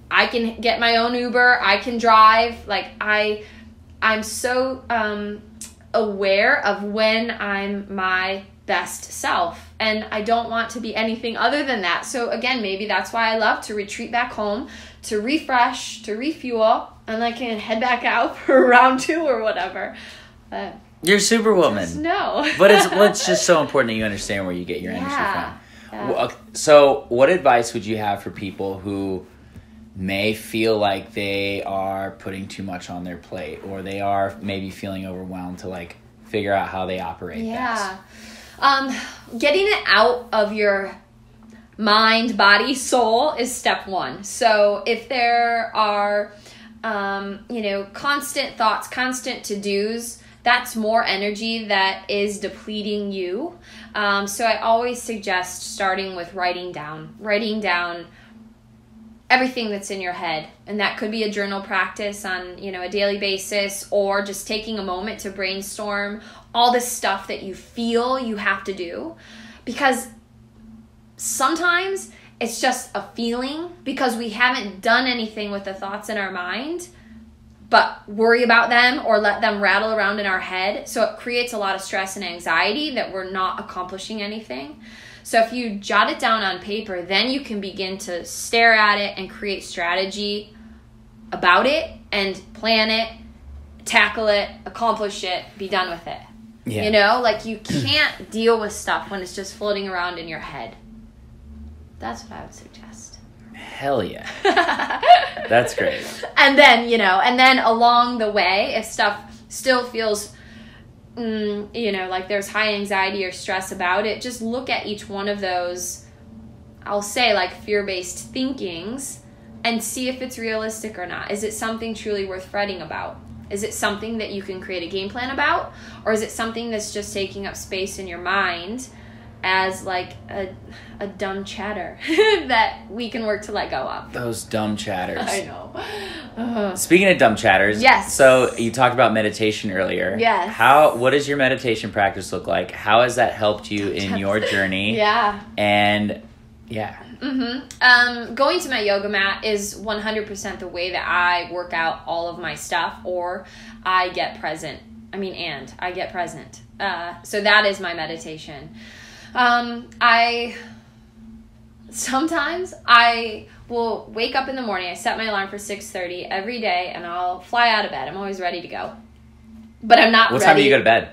I can get my own Uber, I can drive. Like, I'm so aware of when I'm my best self, and I don't want to be anything other than that. So again, maybe that's why I love to retreat back home, to refresh, to refuel, and I can head back out for round 2 or whatever. But You're Superwoman. no. But it's just so important that you understand where you get your energy from. Yeah. So what advice would you have for people who may feel like they are putting too much on their plate, or they are maybe feeling overwhelmed to like figure out how they operate best? Getting it out of your mind, body, soul is step 1. So if there are, constant thoughts, constant to-dos, that's more energy that is depleting you. So I always suggest starting with writing down everything that's in your head. And that could be a journal practice on, a daily basis, or just taking a moment to brainstorm all the stuff that you feel you have to do. Because sometimes it's just a feeling, because we haven't done anything with the thoughts in our mind, but worry about them or let them rattle around in our head. So it creates a lot of stress and anxiety that we're not accomplishing anything. So if you jot it down on paper, then you can begin to stare at it and create strategy about it and plan it, tackle it, accomplish it, be done with it. Yeah. Like, you can't deal with stuff when it's just floating around in your head. That's what I would suggest. Hell yeah. That's great. And then, along the way, if stuff still feels, like there's high anxiety or stress about it, just look at each one of those, I'll say, like, fear-based thinkings, and see if it's realistic or not. Is it something truly worth fretting about? Is it something that you can create a game plan about? Or is it something that's just taking up space in your mind as like a dumb chatter that we can work to let go of? Those dumb chatters. I know. Speaking of dumb chatters. Yes. So you talked about meditation earlier. Yes. What does your meditation practice look like? How has that helped you in your journey? Yeah. And yeah. Going to my yoga mat is 100% the way that I work out all of my stuff, or I get present. I get present. So that is my meditation. Sometimes I will wake up in the morning. I set my alarm for 6:30 every day, and I'll fly out of bed. I'm always ready to go. But I'm not ready. What time do you go to bed?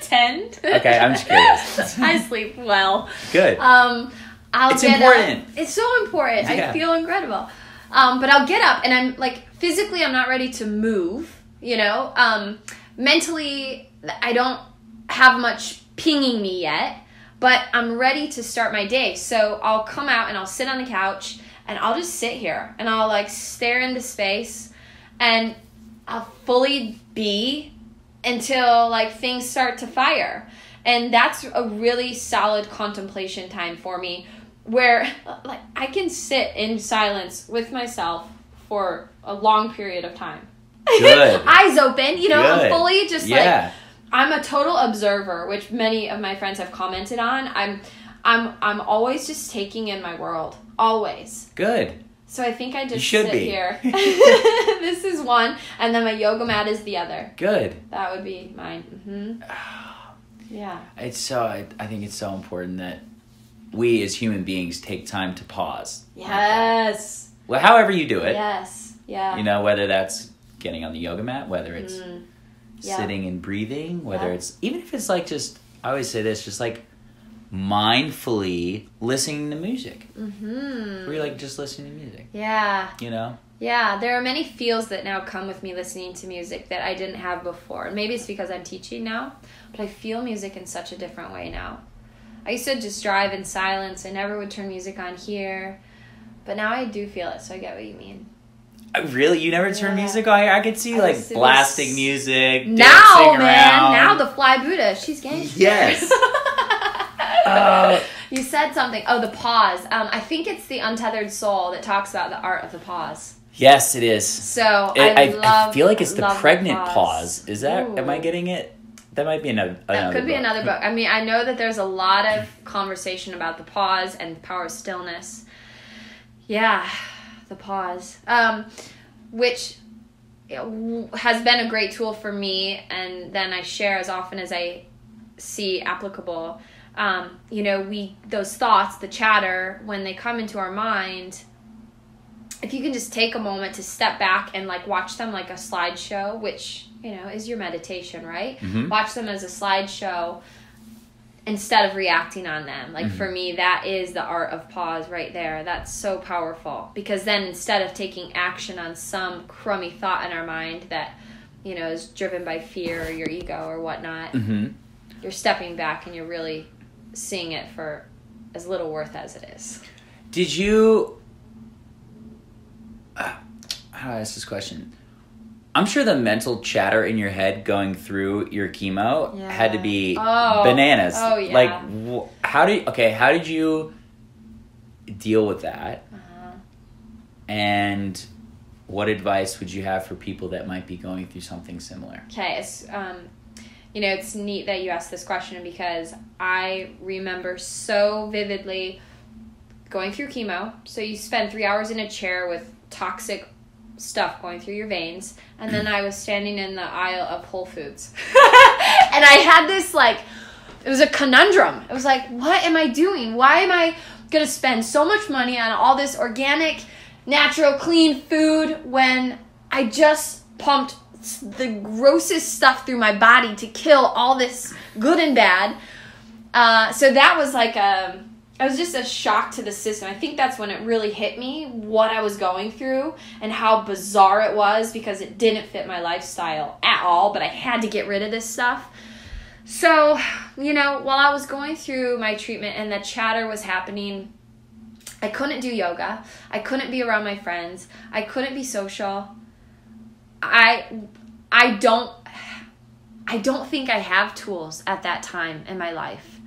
10. Okay, I'm just curious. I sleep well. Good. It's important. It's so important. Yeah. I feel incredible. But I'll get up, and I'm like, physically I'm not ready to move, mentally I don't have much pinging me yet, but I'm ready to start my day. So I'll come out and I'll sit on the couch and I'll just sit here and I'll like stare into space and I'll fully be until like things start to fire. And that's a really solid contemplation time for me, where like I can sit in silence with myself for a long period of time. Good. Eyes open, Good. I'm fully just Yeah. I'm a total observer, which many of my friends have commented on. I'm always just taking in my world. Always. Good. So I think I just You should sit be. here. This is one, and then my yoga mat is the other. Good. That would be mine. Yeah. I think it's so important that we as human beings take time to pause. Yes. Well, however you do it. Yes. Yeah. Whether that's getting on the yoga mat, whether it's sitting and breathing, whether it's, even if it's like just, I always say this, just like mindfully listening to music. Where you're like just listening to music. Yeah. Yeah, there are many feels that now come with me listening to music that I didn't have before. Maybe it's because I'm teaching now, but I feel music in such a different way now. I used to just drive in silence. I never would turn music on here, but now I do feel it, so I get what you mean. Really? You never turn music on? I could see like blasting music, now, dancing man, around. now the Fly Buddha, she's gangster. Yes. You said something. Oh, the pause. I think it's the Untethered Soul that talks about the art of the pause. Yes, it is. So I feel like it's the pregnant the pause. Is that? Ooh. Am I getting it? That might be another. That could be another book. I mean, I know that there's a lot of conversation about the pause and the power of stillness. Yeah, the pause, which has been a great tool for me, and then I share as often as I see applicable. Those thoughts, the chatter, when they come into our mind, if you can just take a moment to step back and like watch them like a slideshow, which is your meditation, right? Watch them as a slideshow instead of reacting on them. Like for me, that is the art of pause right there. That's so powerful, because then instead of taking action on some crummy thought in our mind that is driven by fear or your ego or whatnot, you're stepping back and you're really seeing it for as little worth as it is. Did you... how do I ask this question? I'm sure the mental chatter in your head going through your chemo had to be bananas. Oh, yeah. Like, how did you deal with that? And what advice would you have for people that might be going through something similar? Okay, it's neat that you asked this question, because I remember so vividly going through chemo. So you spend 3 hours in a chair with toxic stuff going through your veins, and then I was standing in the aisle of Whole Foods. And I had this, it was a conundrum. It was like, what am I doing? Why am I going to spend so much money on all this organic, natural, clean food when I just pumped the grossest stuff through my body to kill all this good and bad? So that was it was just a shock to the system. I think that's when it really hit me, what I was going through and how bizarre it was, because it didn't fit my lifestyle at all, but I had to get rid of this stuff. So, while I was going through my treatment and the chatter was happening, I couldn't do yoga. I couldn't be around my friends. I couldn't be social. I don't think I have tools at that time in my life.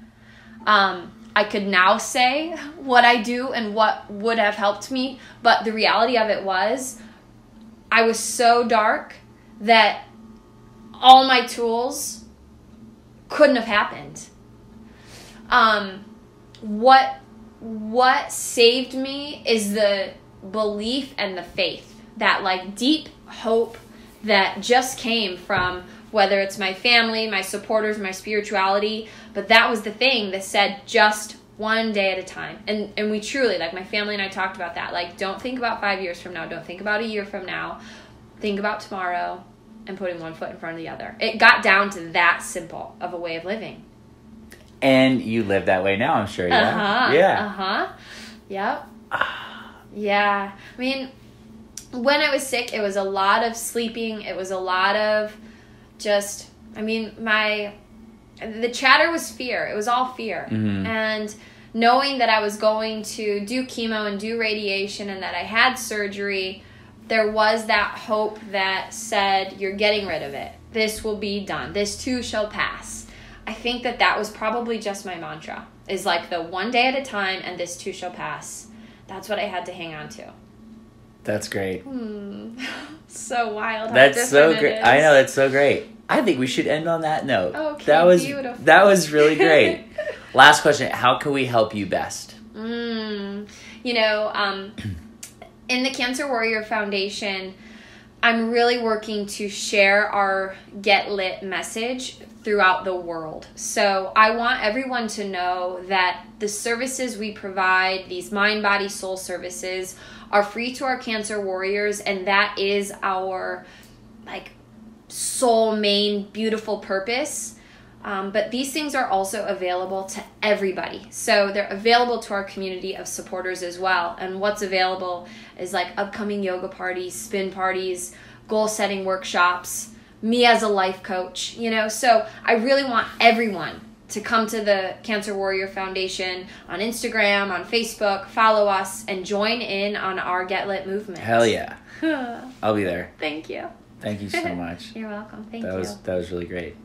I could now say what I do and what would have helped me, but the reality of it was I was so dark that all my tools couldn't have happened. What saved me is the belief and the faith, that like deep hope that just came from whether it's my family, my supporters, my spirituality, but that was the thing that said just one day at a time. And we truly, like my family and I talked about that. Like, don't think about 5 years from now. Don't think about a year from now. Think about tomorrow and putting one foot in front of the other. It got down to that simple of a way of living. And you live that way now, I'm sure. Yeah. Uh-huh. Yeah. Uh-huh. Yep. Yeah. I mean, when I was sick, it was a lot of sleeping. It was a lot of just, I mean, the chatter was fear. It was all fear. Mm-hmm. And knowing that I was going to do chemo and do radiation and that I had surgery, there was that hope that said, you're getting rid of it. This will be done. This too shall pass. I think that was probably just my mantra, is like the one day at a time and this too shall pass. That's what I had to hang on to. That's great. So wild. That's so great. I know, that's so great. I think we should end on that note. Okay, beautiful. That was really great. Last question. How can we help you best? In the Cancer Warrior Foundation, I'm really working to share our Get Lit message throughout the world. So I want everyone to know that the services we provide, these mind, body, soul services, are free to our cancer warriors, and that is our soul main beautiful purpose. But these things are also available to everybody. So they're available to our community of supporters as well. And what's available is like upcoming yoga parties, spin parties, goal setting workshops, me as a life coach, So I really want everyone to come to the Cancer Warrior Foundation on Instagram, on Facebook, follow us, and join in on our Get Lit movement. Hell yeah. I'll be there. Thank you. Thank you so much. You're welcome. Thank you. That was really great.